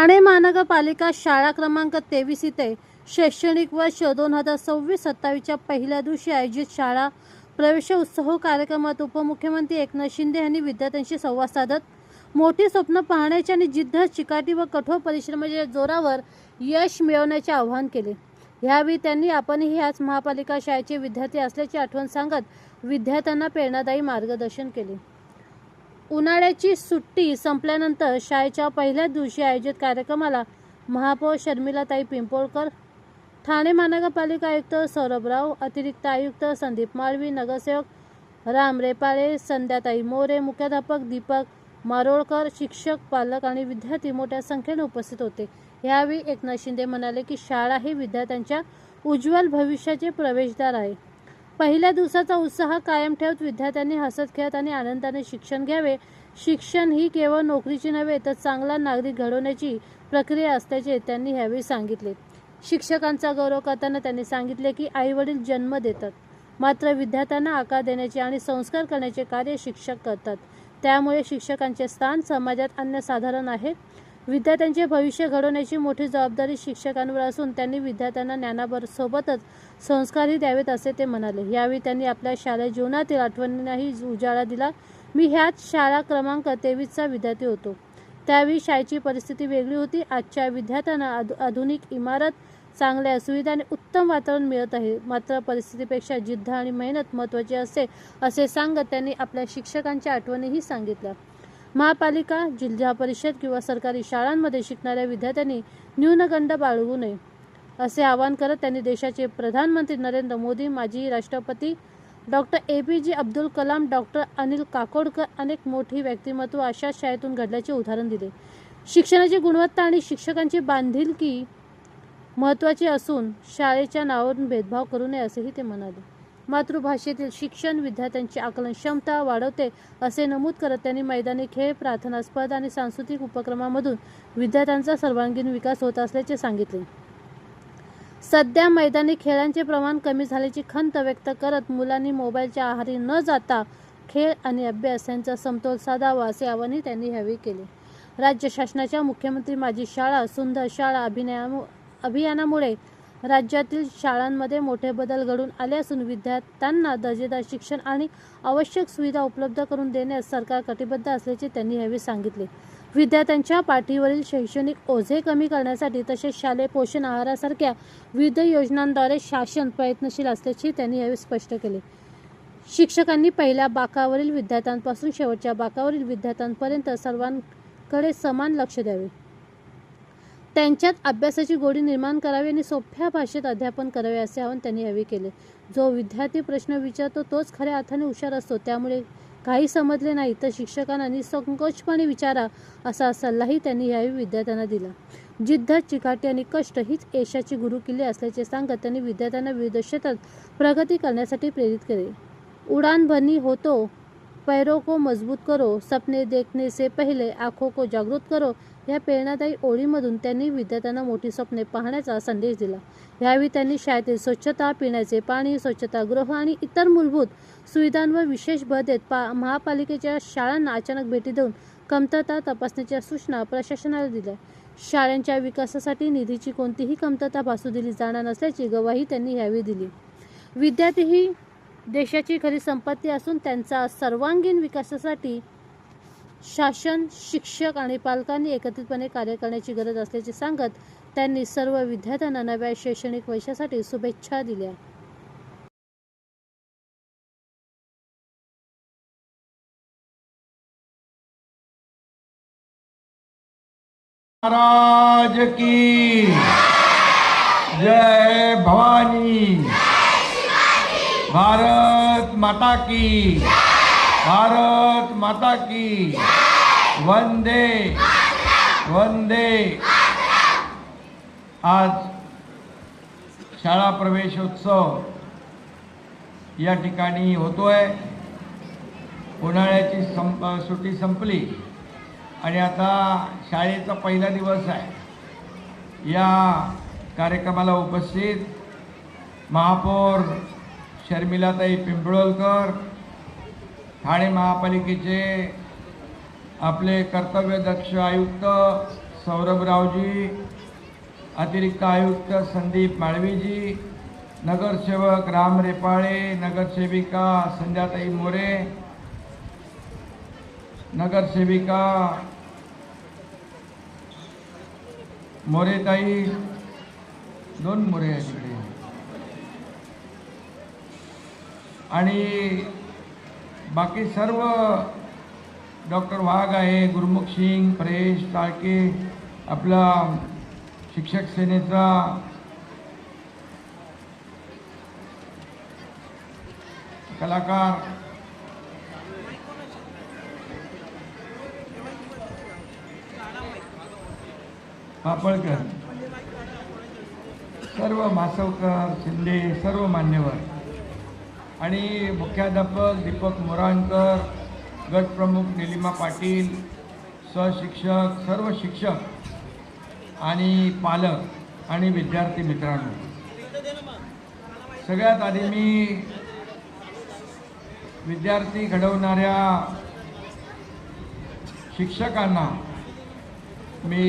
ठाणे महानगरपालिका शाळा क्रमांक 23 इथे शैक्षणिक वर्ष 2026-27च्या पहिल्या दिवशी आयोजित शाळा प्रवेशोत्सव कार्यक्रमात उपमुख्यमंत्री एकनाथ शिंदे यांनी विद्यार्थ्यांशी संवाद साधत मोठी स्वप्न पाहण्याचे आणि जिद्द, चिकाटी व कठोर परिश्रमाच्या जोरावर यश मिळवण्याचे आवाहन केले। यावेळी त्यांनी आपणही ह्याच महापालिका शाळेचे विद्यार्थी असल्याची आठवण सांगत विद्यार्थ्यांना प्रेरणादायी मार्गदर्शन केले। उन्हाळ्याची सुट्टी संपल्यानंतर शाळेच्या पहिल्या दिवशी आयोजित कार्यक्रमाला महापौर शर्मिलाताई पिंपळकर, ठाणे महानगरपालिका आयुक्त सौरभ राव, अतिरिक्त आयुक्त संदीप माळवी, नगरसेवक राम रेपाळे, संध्याताई मोरे, मुख्याध्यापक दीपक मारोळकर, शिक्षक, पालक आणि विद्यार्थी मोठ्या संख्येने उपस्थित होते। यावेळी एकनाथ शिंदे म्हणाले की शाळा ही विद्यार्थ्यांच्या उज्ज्वल भविष्याचे प्रवेशद्वार आहे। पहिल्या दिवसाचा उत्साह कायम ठेवत विद्यार्थ्यांनी हसत खेळत आणि आनंदाने शिक्षण घ्यावे। शिक्षण ही केवळ नोकरीची नव्हे तर चांगला नागरिक घडवण्याची प्रक्रिया असल्याचे त्यांनी यावेळी सांगितले। शिक्षकांचा गौरव करताना त्यांनी सांगितले की आई-वडील जन्म देतात, मात्र विद्यार्थ्यांना आकार देण्याचे आणि संस्कार करण्याचे कार्य शिक्षक करतात। त्यामुळे शिक्षकांचे स्थान समाजात अनन्यसाधारण आहे। विद्यार्थ्यांचे भविष्य घडवण्याची मोठी जबाबदारी शिक्षकांवर असून त्यांनी विद्यार्थ्यांना ज्ञानाबरोबरच संस्कारही द्यावेत असे ते म्हणाले। यावेळी त्यांनी आपल्या शालेय जीवनातील आठवणींनाही उजाळा दिला। मी ह्याच शाळा क्रमांक 23चा विद्यार्थी होतो। त्यावेळी शाळेची परिस्थिती वेगळी होती। आजच्या विद्यार्थ्यांना आधुनिक इमारत, चांगल्या सुविधा आणि उत्तम वातावरण मिळत आहे, मात्र परिस्थितीपेक्षा जिद्द आणि मेहनत महत्त्वाची असते असे सांगत त्यांनी आपल्या शिक्षकांच्या आठवणीही सांगितल्या। महापालिका, जिल्हा परिषद किंवा सरकारी शाळांमध्ये शिकणाऱ्या विद्यार्थ्यांनी न्यूनगंड बाळगू नये असे आवाहन करत त्यांनी देशाचे प्रधानमंत्री नरेंद्र मोदी, माजी राष्ट्रपती doctor APJ Abdul Kalam, doctor Anil Kakodkar अनेक मोठी व्यक्तिमत्व अशाच शाळेतून घडल्याचे उदाहरण दिले। शिक्षणाची गुणवत्ता आणि शिक्षकांची बांधिलकी महत्त्वाची असून शाळेच्या नावावरून भेदभाव करू नये असेही ते म्हणाले। मातृभाषेतील शिक्षण विद्यार्थ्यांची आकलन क्षमता वाढवते असे नमूद करत त्यांनी मैदानी खेळ, प्रार्थना स्पर्धा आणि सांस्कृतिक उपक्रमांमधून विद्यार्थ्यांचा सर्वांगीण विकास होत असल्याचे सांगितले। सध्या मैदानी खेळांचे प्रमाण कमी झाल्याची खंत व्यक्त करत मुलांनी मोबाईलच्या आहारी न जाता खेळ आणि अभ्यास यांचा समतोल साधावा असे आवाहनही त्यांनी यावेळी केले। राज्य शासनाच्या मुख्यमंत्री माझी शाळा सुंदर शाळा अभियानामुळे राज्यातील शाळांमध्ये मोठे बदल घडून आले असून विद्यार्थ्यांना दर्जेदार शिक्षण आणि आवश्यक सुविधा उपलब्ध करून देण्यास सरकार कटिबद्ध असल्याचे त्यांनी यावेळी सांगितले। विद्यार्थ्यांच्या पाठीवरील शैक्षणिक ओझे कमी करण्यासाठी तसेच शालेय पोषण आहारासारख्या विविध योजनांद्वारे शासन प्रयत्नशील असल्याचे त्यांनी यावेळी स्पष्ट केले। शिक्षकांनी पहिल्या बाकावरील विद्यार्थ्यांपासून शेवटच्या बाकावरील विद्यार्थ्यांपर्यंत सर्वांकडे समान लक्ष द्यावे, त्यांच्यात अभ्यासाची गोडी निर्माण करावी आणि सोप्या भाषेत अध्यापन करावे असे आवाहन त्यांनी यावेळी केले। जो विद्यार्थी प्रश्न विचारतो तोच खऱ्या अर्थाने हुशार असतो, त्यामुळे काही समजले नाही तर शिक्षकांना निसंकोचपणे विचारा असा सल्लाही त्यांनी यावेळी विद्यार्थ्यांना दिला। जिद्द, चिकाटी आणि कष्ट हीच यशाची गुरुकिल्ली असल्याचे सांगत त्यांनी विद्यार्थ्यांना विविध क्षेत्रात प्रगती करण्यासाठी प्रेरित केले। उडान भरनी हो तो पैरों को मजबूत करो, सपने देखने से पहले आँखों को जागृत करो या प्रेरणादायी ओळीमधून त्यांनी विद्यार्थ्यांना मोठी स्वप्ने पाहण्याचा संदेश दिला। यावेळी त्यांनी शाळेतील स्वच्छता, पिण्याचे पाणी, स्वच्छतागृह आणि इतर मूलभूत सुविधांवर विशेष भर देत महापालिकेच्या शाळांना अचानक भेटी देऊन कमतरता तपासण्याच्या सूचना प्रशासनाला दिल्या। शाळांच्या विकासासाठी निधीची कोणतीही कमतरता भासू दिली जाणार नसल्याची ग्वाही त्यांनी यावेळी दिली। विद्यार्थी ही देशाची खरी संपत्ती असून त्यांचा सर्वांगीण विकासासाठी शासन, शिक्षक आणि पालकांनी एकत्रितपणे कार्य करण्याची गरज असल्याचे सांगत त्यांनी सर्व विद्यार्थ्यांना नव्या शैक्षणिक वर्षासाठी शुभेच्छा दिल्या। महाराज की जय भवानी, भारत माता की, भारत माता की, वंदे वंदे। आज शाळा प्रवेशोत्सव या ठिकाणी होतोय। उन्हाळ्याची सुट्टी संपली आणि आता शाळेचा पहिला दिवस आहे। या कार्यक्रमाला उपस्थित महापौर शर्मिलाताई पिंपळकर, ठाणे महापालिकेचे आपले कर्तव्यदक्ष आयुक्त सौरभरावजी, अतिरिक्त आयुक्त संदीप माळवीजी, नगरसेवक राम रेपाळे, नगरसेविका संध्याताई मोरे, नगरसेविका मोरेताई, 2 मोरे आहेत तिकडे, आणि बाकी सर्व डॉक्टर वाघ आहे, गुरमुख सिंग, परेश टाळके, आपला शिक्षक सेनेचा कलाकार पापळकर, सर्व मासवकर, शिंदे, सर्व मान्यवर आणि मुख्याध्यापक दीपक मोराणकर, गटप्रमुख निलिमा पाटील, सहशिक्षक, सर्व शिक्षक आणि पालक आणि विद्यार्थी मित्रांनो, सगळ्यात आधी मी विद्यार्थी घडवणाऱ्या शिक्षकांना मी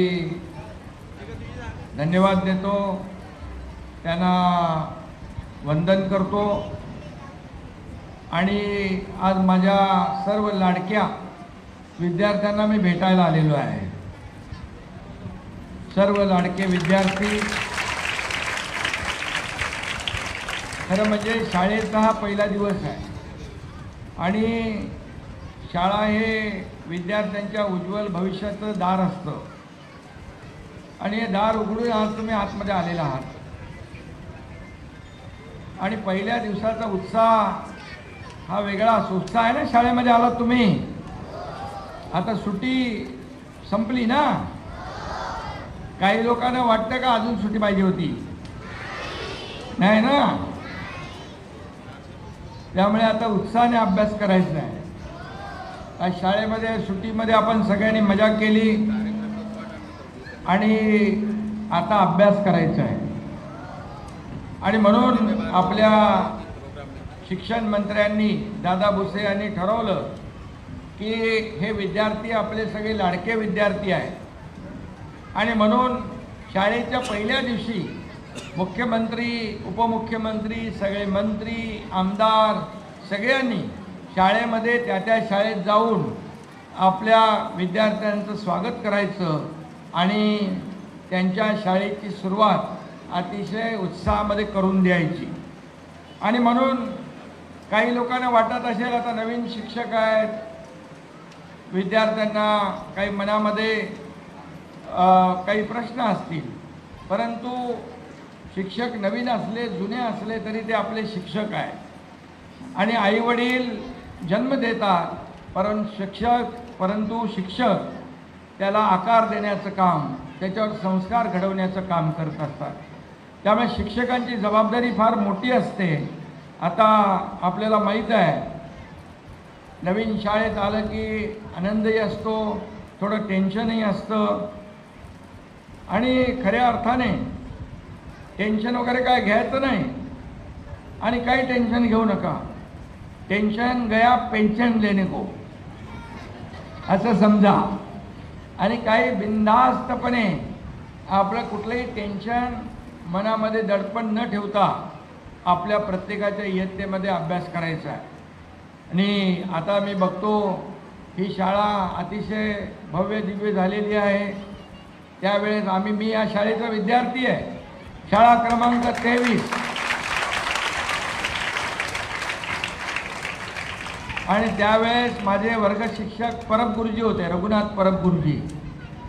धन्यवाद देतो, त्यांना वंदन करतो आणि आज माझ्या सर्व लाडक्या विद्यार्थ्यांना मी भेटायला आलेलो आहे. सर्व लाडके विद्यार्थी, खरं म्हणजे शाळेचा हा पहिला दिवस आहे आणि शाळा हे विद्यार्थ्यांच्या उज्ज्वल भविष्याचं दार असतं आणि हे दार उघडून आज तुम्ही आतमध्ये आलेला आहात आणि पहिल्या दिवसाचा उत्साह हा वेगळा उत्साह आहे ना. शाळेमध्ये आलात तुम्ही, आता सुट्टी संपली ना. काही लोकांना वाटतं का अजून सुट्टी पाहिजे होती, नाही ना. त्यामुळे आता उत्साहाने अभ्यास करायचा आहे. आज शाळेमध्ये सुट्टीमध्ये आपण सगळ्यांनी मजा केली आणि आता अभ्यास करायचा आहे आणि म्हणून आपल्या शिक्षण मंत्र्यांनी दादा भुसे यांनी ठरवलं की हे विद्यार्थी आपले सगळे लाडके विद्यार्थी आहेत आणि म्हणून शाळेच्या पहिल्या दिवशी मुख्यमंत्री, उपमुख्यमंत्री, सगळे मंत्री, आमदार सगळ्यांनी शाळेमध्ये त्या शाळेत जाऊन आपल्या विद्यार्थ्यांचं स्वागत करायचं आणि त्यांच्या शाळेची सुरुवात अतिशय उत्साहामध्ये करून द्यायची. आणि म्हणून काही लोकांना वाटत असेल आता नवीन शिक्षक आहेत, विद्यार्थ्यांना काही मनामध्ये काही प्रश्न असतील, परंतु शिक्षक नवीन असले जुने असले तरी ते आपले शिक्षक आहेत आणि आईवडील जन्म देतात, परंतु शिक्षक त्याला आकार देण्याचं काम, त्याच्यावर संस्कार घडवण्याचं काम करत असतात. त्यामुळे शिक्षकांची जबाबदारी फार मोठी असते. आता आपल्याला माहीत आहे, नवीन शाळेत आलं की आनंदही असतो, थोडं टेन्शनही असतं आणि खऱ्या अर्थाने टेन्शन वगैरे काय घ्यायचं नाही आणि काही टेन्शन घेऊ नका. टेन्शन गया पेन्शन लेने को असं समजा आणि काही बिनधास्तपणे आपलं कुठलंही टेन्शन मनामध्ये दडपण न ठेवता आपल्या प्रत्येकाच्या इयत्तेमध्ये अभ्यास करायचा आहे. आणि आता मी बघतो ही शाळा अतिशय भव्य दिव्य झालेली आहे. त्यावेळेस मी या शाळेचा विद्यार्थी आहे, शाळा क्रमांक 23 आणि त्यावेळेस माझे वर्ग शिक्षक परब गुरुजी होते, रघुनाथ परब गुरुजी,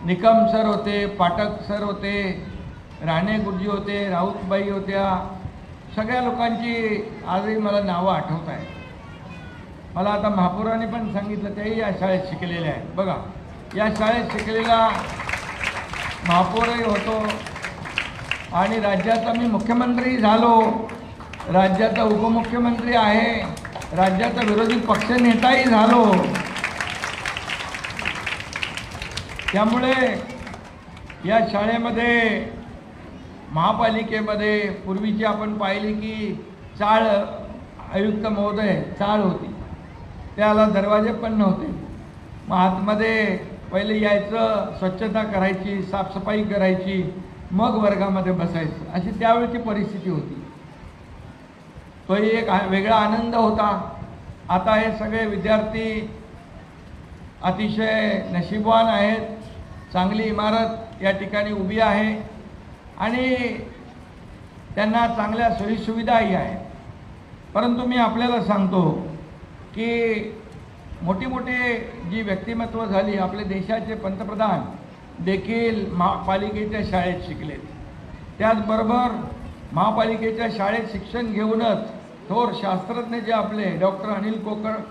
निकम सर होते, पाठक सर होते, राणे गुरुजी होते, राऊतबाई होत्या. सगळ्या लोकांची आजही मला नावं आठवत आहेत. मला आता महापौरांनी पण सांगितलं तेही या शाळेत शिकलेले आहेत. बघा, या शाळेत शिकलेला महापौरही होतो आणि राज्याचा मी मुख्यमंत्री झालो, राज्याचा उपमुख्यमंत्री आहे, राज्याचा विरोधी पक्षनेताही झालो. त्यामुळे या शाळेमध्ये महापालिकेमध्ये पूर्वीची आपण पाहिली की चाळ आयुक्त महोदय चाळ होती, त्याला दरवाजे पण नव्हते. मग आतमध्ये पहिले यायचं, स्वच्छता करायची, साफसफाई करायची, मग वर्गामध्ये बसायचं, अशी त्यावेळची परिस्थिती होती. तोही एक वेगळा आनंद होता. आता हे सगळे विद्यार्थी अतिशय नशीबवान आहेत. चांगली इमारत या ठिकाणी उभी आहे आणि त्यांना चांगल्या सोयीसुविधाही आहेत. परंतु मी आपल्याला सांगतो की मोठी जी व्यक्तिमत्व झाली, आपले देशाचे पंतप्रधान देखील महापालिकेच्या शाळेत शिकलेत. त्याचबरोबर महापालिकेच्या शाळेत शिक्षण घेऊनच थोर शास्त्रज्ञ जे आपले डॉक्टर अनिल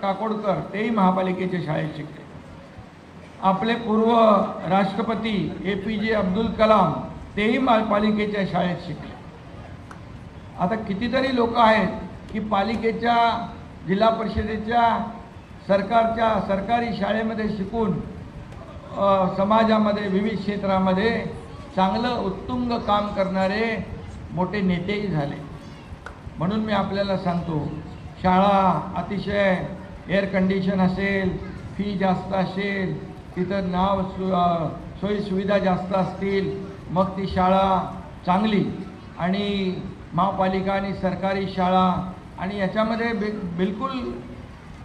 काकोडकर तेही महापालिकेच्या शाळेत शिकले. आपले पूर्व राष्ट्रपती APJ अब्दुल कलाम तेही महापालिकेच्या शाळेत शिकले. आता कितीतरी लोक आहेत की पालिकेच्या, जिल्हा परिषदेच्या, सरकारी शाळेमध्ये शिकून समाजामध्ये विविध क्षेत्रामध्ये चांगलं उत्तुंग काम करणारे मोठे नेतेही झाले. म्हणून मी आपल्याला सांगतो, शाळा अतिशय एअर कंडिशन असेल, फी जास्त असेल, तिथं सोयीसुविधा जास्त असतील, मग ती शाळा चांगली. आणि महापालिका आणि सरकारी शाळा आणि याच्यामध्ये बिलकुल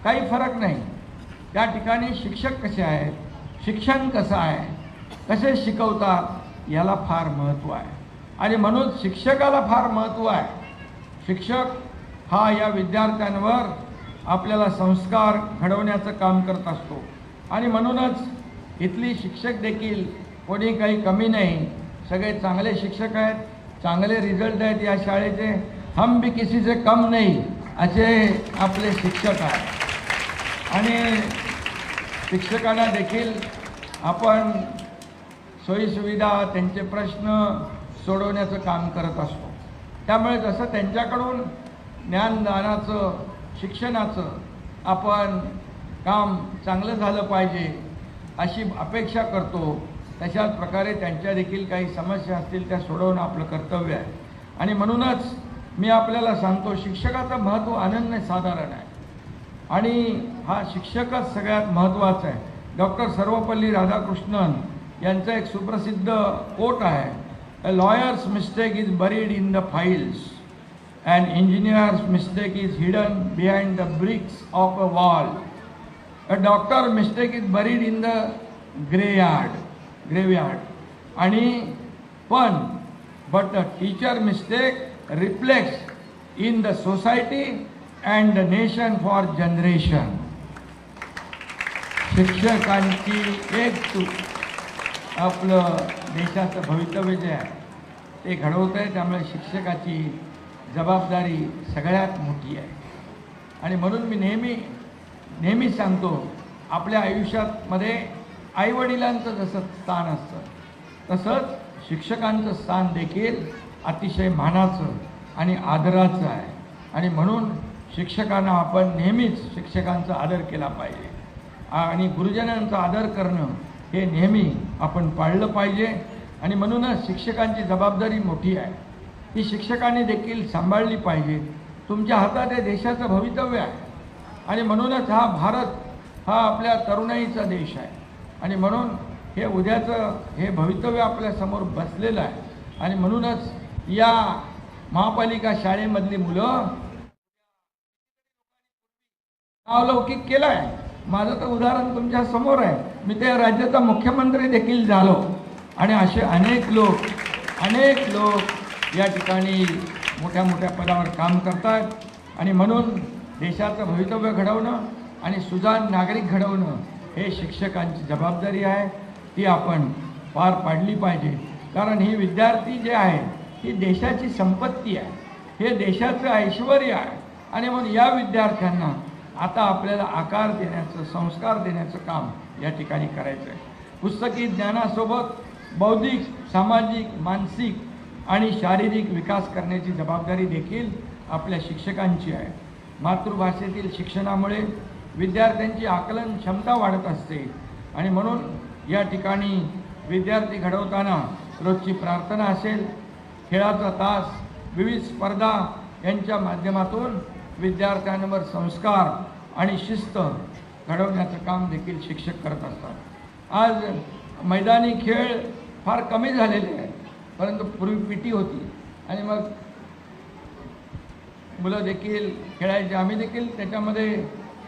काही फरक नाही. त्या ठिकाणी शिक्षक कसे आहेत, शिक्षण कसं आहे, कसे शिकवतात, याला फार महत्त्व आहे. आणि म्हणून शिक्षकाला फार महत्त्व आहे. शिक्षक हा या विद्यार्थ्यांवर आपल्याला संस्कार घडवण्याचं काम करत असतो. आणि म्हणूनच इथली शिक्षक देखील कोणी काही कमी नाही, सगळे चांगले शिक्षक आहेत, चांगले रिझल्ट आहेत या शाळेचे. हम भी किसी से कम नहीं असे आपले शिक्षक आहेत. आणि शिक्षकांना देखील आपण सोयीसुविधा, त्यांचे प्रश्न सोडवण्याचं काम करत असतो. त्यामुळे जसं त्यांच्याकडून ज्ञानदानाचं, शिक्षणाचं आपण काम चांगलं झालं पाहिजे अशी अपेक्षा करतो, तशाच प्रकारे त्यांच्या देखील काही समस्या असतील त्या सोडवणं आपलं कर्तव्य आहे. आणि म्हणूनच मी आपल्याला सांगतो, शिक्षकाचं महत्त्व अनन्यसाधारण आहे आणि हा शिक्षकच सगळ्यात महत्त्वाचा आहे. डॉक्टर सर्वपल्ली राधाकृष्णन यांचं एक सुप्रसिद्ध कोट आहे, a lawyer's mistake is buried in the files and engineer's mistake is hidden behind the bricks of a wall. A doctor mistake is buried in the graveyard. आणि but the teacher mistake reflects in the society and the nation for generation. शिक्षकांची एक चूक आपलं देशाचं भवितव्य जे आहे ते घडवत आहे. त्यामुळे शिक्षकाची जबाबदारी सगळ्यात मोठी आहे. आणि म्हणून मी नेहमी सांगतो, आपल्या आयुष्यामध्ये आईवडिलांचं जसं स्थान असतं तसंच शिक्षकांचं स्थान देखील अतिशय मानाचं आणि आदराचं आहे. आणि म्हणून शिक्षकांना आपण नेहमीच शिक्षकांचा आदर केला पाहिजे आणि गुरुजनांचा आदर करणं हे नेहमी आपण पाळलं पाहिजे. आणि म्हणूनच शिक्षकांची जबाबदारी मोठी आहे, ती शिक्षकांनी देखील सांभाळली पाहिजे. तुमच्या हातात हे देशाचं भवितव्य आहे आणि म्हणूनच हा भारत हा आपल्या तरुणाईचा देश आहे. आणि म्हणून हे उद्याचं हे भवितव्य आपल्यासमोर बसलेलं आहे. आणि म्हणूनच या महापालिका शाळेमधली मुलं नावलौकिक केलं आहे. माझं तर उदाहरण तुमच्या समोर आहे. मी त्या राज्याचा मुख्यमंत्री देखील झालो आणि असे अनेक लोक या ठिकाणी मोठ्या पदावर काम करतात. आणि म्हणून देशाचं भवितव्य घडवणं आणि सुजाण नागरिक घडवणं हे शिक्षकांची जबाबदारी आहे. ती आपण पार पाडली पाहिजे. कारण ही विद्यार्थी जे आहे ही देशाची संपत्ती आहे, हे देशाचं ऐश्वर्य आहे. आणि म्हणून या विद्यार्थ्यांना आता आपल्याला आकार देण्याचं, संस्कार देण्याचं काम या ठिकाणी करायचं आहे. पुस्तकी ज्ञानासोबत बौद्धिक, सामाजिक, मानसिक आणि शारीरिक विकास करण्याची जबाबदारी देखील आपल्या शिक्षकांची आहे. मातृभाषेतील शिक्षणामुळे विद्यार्थ्यांची आकलन क्षमता वाढत असते. आणि म्हणून या ठिकाणी विद्यार्थी घडवताना रोजची प्रार्थना असेल, खेळाचा तास, विविध स्पर्धा यांच्या माध्यमातून विद्यार्थ्यांवर संस्कार आणि शिस्त घडवण्याचं काम देखील शिक्षक करत असतात. आज मैदानी खेळ फार कमी झालेले आहे, परंतु पूर्वी पीटी होती आणि मग मुलं देखील खेळायचे, आम्ही देखील त्याच्यामध्ये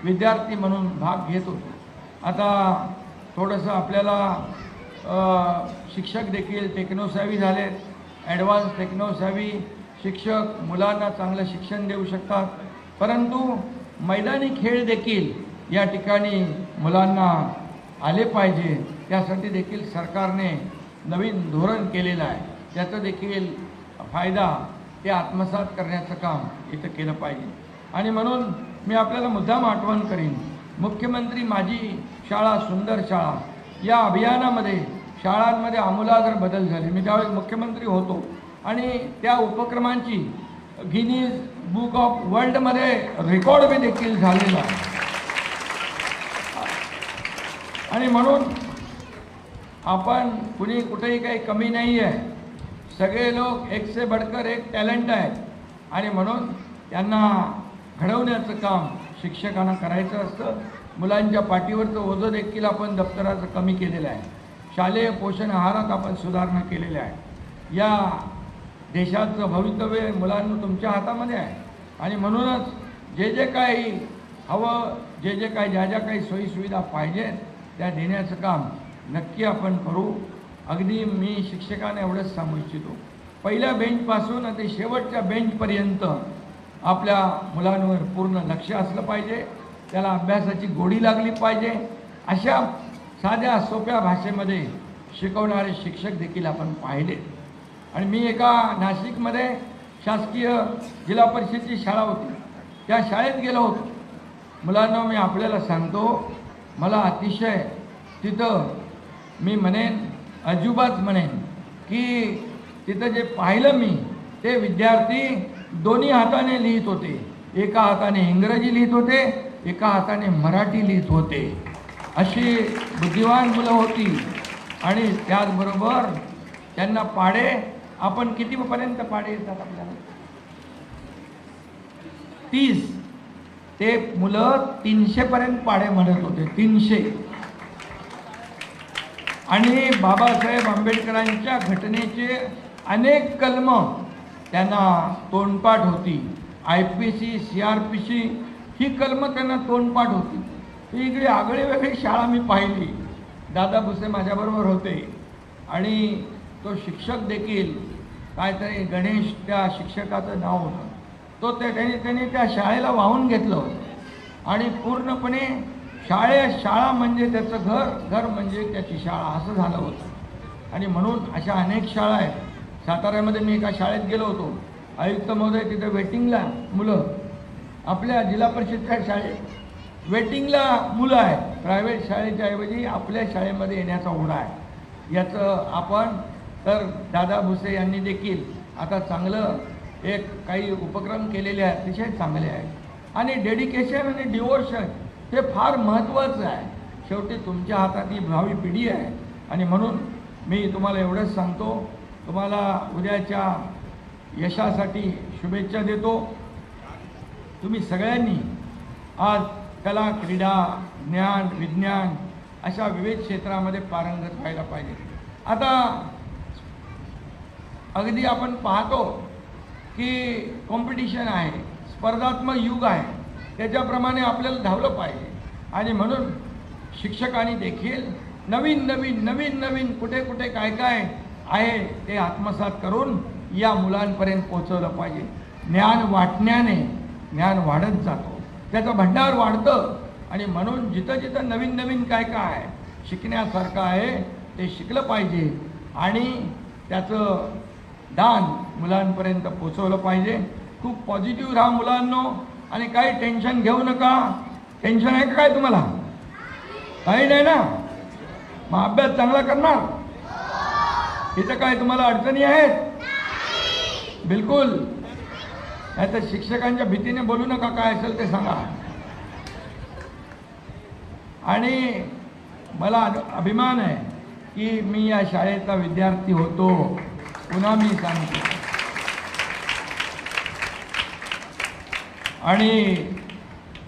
विद्यार्थी म्हणून भाग घेत होतो. आता थोडंसं आपल्याला शिक्षक देखील टेक्नोसॅव्ही झालेत, ॲडव्हान्स टेक्नोसॅव्ही शिक्षक मुलांना चांगलं शिक्षण देऊ शकतात, परंतु मैदानी खेळ देखील या ठिकाणी मुलांना आले पाहिजे. त्यासाठी देखील सरकारने नवीन धोरण केलेलं आहे, त्याचा देखील फायदा ते आत्मसात करण्याचं काम इथं केलं पाहिजे. आणि म्हणून मी आपल्याला मुद्दाम आठवण करीन, मुख्यमंत्री माझी शाळा सुंदर शाळा या अभियानामध्ये शाळांमध्ये आमूलाग्र बदल झाले. मी त्यावेळेस मुख्यमंत्री होतो आणि त्या उपक्रमांची गिनीज बुक ऑफ वर्ल्डमध्ये रेकॉर्ड बी देखील झालेला आहे. आणि म्हणून आपण कुणी कुठेही काही कमी नाही आहे, सगळे लोक एक से बढ़कर एक टॅलेंट आहेत आणि म्हणून त्यांना घडवण्याचं काम शिक्षकांना करायचं असतं. मुलांच्या पाठीवरचं ओझं देखील आपण दप्तराचं कमी केलेलं आहे. शालेय पोषण आहारात आपण सुधारणा केलेल्या आहे. या देशाचं भवितव्य मुलांना तुमच्या हातामध्ये आहे आणि म्हणूनच जे जे काही हवं, जे जे काही ज्या ज्या काही सोयीसुविधा पाहिजेत त्या देण्याचं काम नक्की आपण करू. अगदी मी शिक्षकांना एवढंच सांगू इच्छितो, पहिल्या बेंचपासून ते शेवटच्या बेंचपर्यंत आपल्या मुलांवर पूर्ण लक्ष असलं पाहिजे, त्याला अभ्यासाची गोडी लागली पाहिजे. अशा साध्या सोप्या भाषेमध्ये शिकवणारे शिक्षक देखील आपण पाहिले. आणि मी एका नाशिकमध्ये शासकीय जिल्हा परिषदेची शाळा होती, त्या शाळेत गेलो होतो. मुलांना मी आपल्याला सांगतो, मला अतिशय तिथं मी म्हणेन अजिबात म्हणेन की तिथं जे पाहिलं मी ते विद्यार्थी दोन्ही हाताने लिहित होते. एका हाताने इंग्रजी लिहित होते, एका हाताने मराठी लिहित होते. अशी बुद्धिवान मुलं होती. आणि त्याचबरोबर त्यांना पाढे, आपण कितीपर्यंत पाढे येतात आपल्याला? 30. ते मुलं 300 पर्यंत पाढे म्हणत होते, 300. आणि बाबासाहेब आंबेडकरांच्या घटनेचे अनेक कलम त्यांना तोंडपाठ होती. IPC, CRPC ही कलम त्यांना तोंडपाठ होती. इकडे आगळी वेगळी शाळा मी पाहिली. दादा भुसे माझ्याबरोबर होते आणि तो शिक्षक देखील काहीतरी गणेश त्या शिक्षकाचं नाव होतं, तो त्यांनी त्या शाळेला वाहून घेतलं होतं आणि पूर्णपणे शाळा म्हणजे त्याचं घर, घर म्हणजे त्याची शाळा असं झालं होतं. आणि म्हणून अशा अनेक शाळा आहेत. साताऱ्यामध्ये मी एका शाळेत गेलो होतो, आयुक्त महोदय तिथे वेटिंगला मुलं, आपल्या जिल्हा परिषदच्या शाळेत वेटिंगला मुलं आहेत. प्रायव्हेट शाळेच्या ऐवजी आपल्या शाळेमध्ये येण्याचा ओढा आहे. याचं आपण तर दादा भुसे यांनी देखील आता चांगलं एक काही उपक्रम केलेले आहेत, अतिशय चांगले आहेत. आणि डेडिकेशन आणि डिवोशन हे फार महत्त्वाचं आहे. शेवटी तुमच्या हातात ही भावी पिढी आहे. आणि म्हणून मी तुम्हाला एवढंच सांगतो, तुम्हाला उद्याच्या यशासाठी शुभेच्छा देतो. तुम्ही सगळ्यांनी आज कला, क्रीडा, ज्ञान, विज्ञान अशा विविध क्षेत्रामध्ये पारंगत व्हायला पाहिजे. आता अगदी आपण पाहतो की कॉम्पिटिशन आहे, स्पर्धात्मक युग आहे, त्याच्याप्रमाणे आपल्याला धावलं पाहिजे. आणि म्हणून शिक्षकांनी देखील नवीन नवीन नवीन नवीन कुठे कुठे काय काय आहे ते आत्मसात करून या मुलांपर्यंत पोहोचवलं पाहिजे. ज्ञान वाटण्याने ज्ञान वाढत जातो, त्याचं भंडार वाढतं. आणि म्हणून जिथं जिथं नवीन नवीन काय काय आहे शिकण्यासारखं आहे ते शिकलं पाहिजे आणि त्याचं दान मुलांपर्यंत पोचवलं पाहिजे. खूप पॉझिटिव्ह राहा मुलांनो आणि काही टेन्शन घेऊ नका. टेन्शन आहे का काय तुम्हाला? काही नाही ना? मग अभ्यास चांगला करणार? इथं काय तुम्हाला अडचणी आहेत? बिलकुल नाही. तर शिक्षकांच्या भीतीने बोलू नका, काय असेल ते सांगा. आणि मला अभिमान आहे की मी या शाळेचा विद्यार्थी होतो. पुन्हा मी सांगतो. आणि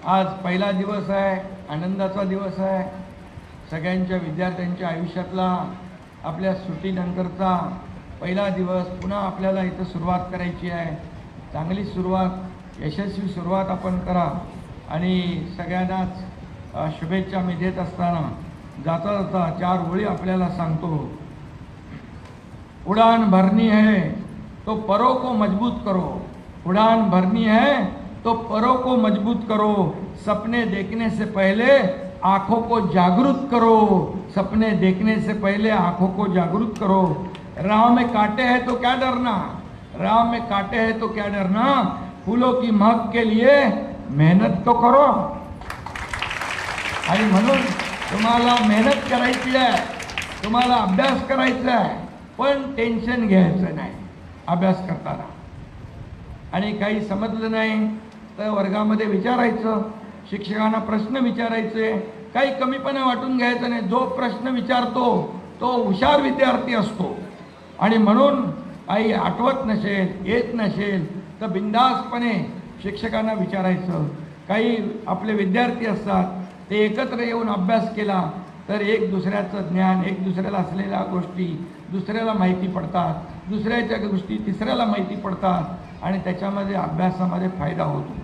आज पहिला दिवस आहे, आनंदाचा दिवस आहे. सगळ्यांच्या विद्यार्थ्यांच्या आयुष्यातला आपल्या सुट्टीनंतरचा पहिला दिवस पुन्हा आपल्याला इथं सुरुवात करायची आहे. चांगली सुरुवात, यशस्वी सुरुवात आपण करा. आणि सगळ्यांनाच शुभेच्छा मी देत असताना जाता जाता 4 ओळी आपल्याला सांगतो. उड़ान भरनी है तो परों को मजबूत करो, उड़ान भरनी है तो परों को मजबूत करो, सपने देखने से पहले आँखों को जागरूक करो, सपने देखने से पहले आँखों को जागरूक करो. राह में कांटे हैं तो क्या डरना, राह में कांटे हैं तो क्या डरना, फूलों की महक के लिए मेहनत तो करो. आणि म्हणून तुम्हाला मेहनत करायची आहे, तुम्हाला अभ्यास करायचा आहे, पण टेन्शन घ्यायचं नाही अभ्यास करताना. आणि काही समजलं नाही तर वर्गामध्ये विचारायचं, शिक्षकांना प्रश्न विचारायचे, काही कमीपणा वाटून घ्यायचं नाही. जो प्रश्न विचारतो तो हुशार विद्यार्थी असतो. आणि म्हणून काही आठवत नसेल, येत नसेल तर बिनधास्तपणे शिक्षकांना विचारायचं. काही आपले विद्यार्थी असतात ते एकत्र येऊन अभ्यास केला तर एक दुसऱ्याचं ज्ञान, एक दुसऱ्याला असलेल्या गोष्टी दुसऱ्याला माहिती पडतात, दुसऱ्याच्या गोष्टी तिसऱ्याला माहिती पडतात आणि त्याच्यामध्ये अभ्यासामध्ये फायदा होतो.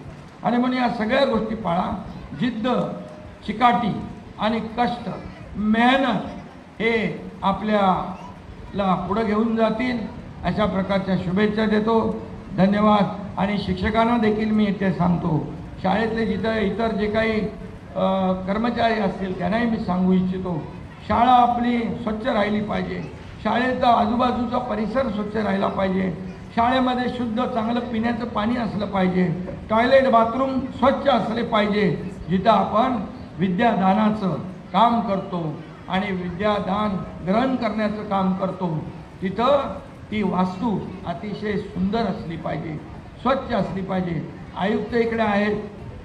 आणि म्हणून या सगळ्या गोष्टी पाळा. जिद्द, चिकाटी आणि कष्ट, मेहनत हे आपल्याला पुढे घेऊन जातील अशा प्रकारच्या शुभेच्छा देतो. धन्यवाद. आणि शिक्षकांना देखील मी इथे सांगतो, शाळेतले जिथं इतर जे काही कर्मचारी असतील त्यांनाही मी सांगू इच्छितो, शाळा आपली स्वच्छ राहिली पाहिजे, शाळेचा आजूबाजूचा परिसर स्वच्छ राहिला पाहिजे, शाळेमध्ये शुद्ध चांगलं पिण्याचं पाणी असलं पाहिजे, टॉयलेट बाथरूम स्वच्छ असले पाहिजे. जिथं आपण विद्यादानाचं काम करतो आणि विद्यादान ग्रहण करण्याचं काम करतो तिथं ती वास्तू अतिशय सुंदर असली पाहिजे, स्वच्छ असली पाहिजे. आयुक्त इकडे आहेत,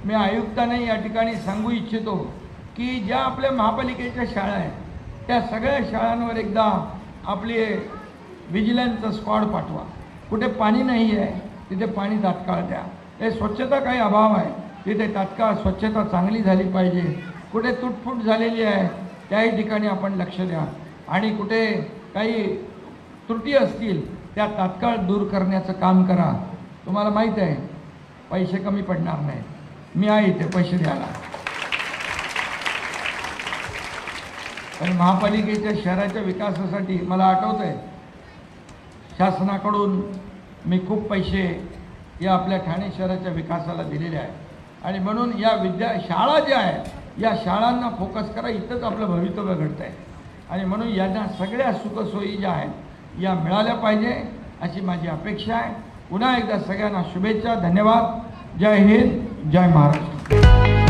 मी आयुक्तांनाही या ठिकाणी सांगू इच्छितो की ज्या आपल्या महापालिकेच्या शाळा आहेत त्या सगळ्या शाळांवर एकदा आपले विजिलन्सचा स्क्वॉड पाठवा. कुठे पाणी नाही आहे तिथे पाणी तात्काळ द्या. हे स्वच्छता काही अभाव आहे तिथे तात्काळ स्वच्छता चांगली झाली पाहिजे. कुठे तुटफूट झालेली आहे त्याही ठिकाणी आपण लक्ष द्या. आणि कुठे काही त्रुटी असतील त्या तात्काळ दूर करण्याचं काम करा. तुम्हाला माहीत आहे पैसे कमी पडणार नाहीत, मी आहे इथे पैसे द्यायला. पण महापालिकेच्या शहराच्या विकासासाठी मला आठवतं आहे शासनाकडून मी खूप पैसे या आपल्या ठाणे शहराच्या विकासाला दिलेले आहेत. आणि म्हणून या शाळा ज्या आहेत या शाळांना फोकस करा, इथंच आपलं भवितव्य घडतं आहे. आणि म्हणून यांना सगळ्या सुखसोयी ज्या आहेत या मिळाल्या पाहिजे अशी माझी अपेक्षा आहे. पुन्हा एकदा सगळ्यांना शुभेच्छा. धन्यवाद. जय हिंद, जय महाराष्ट्र.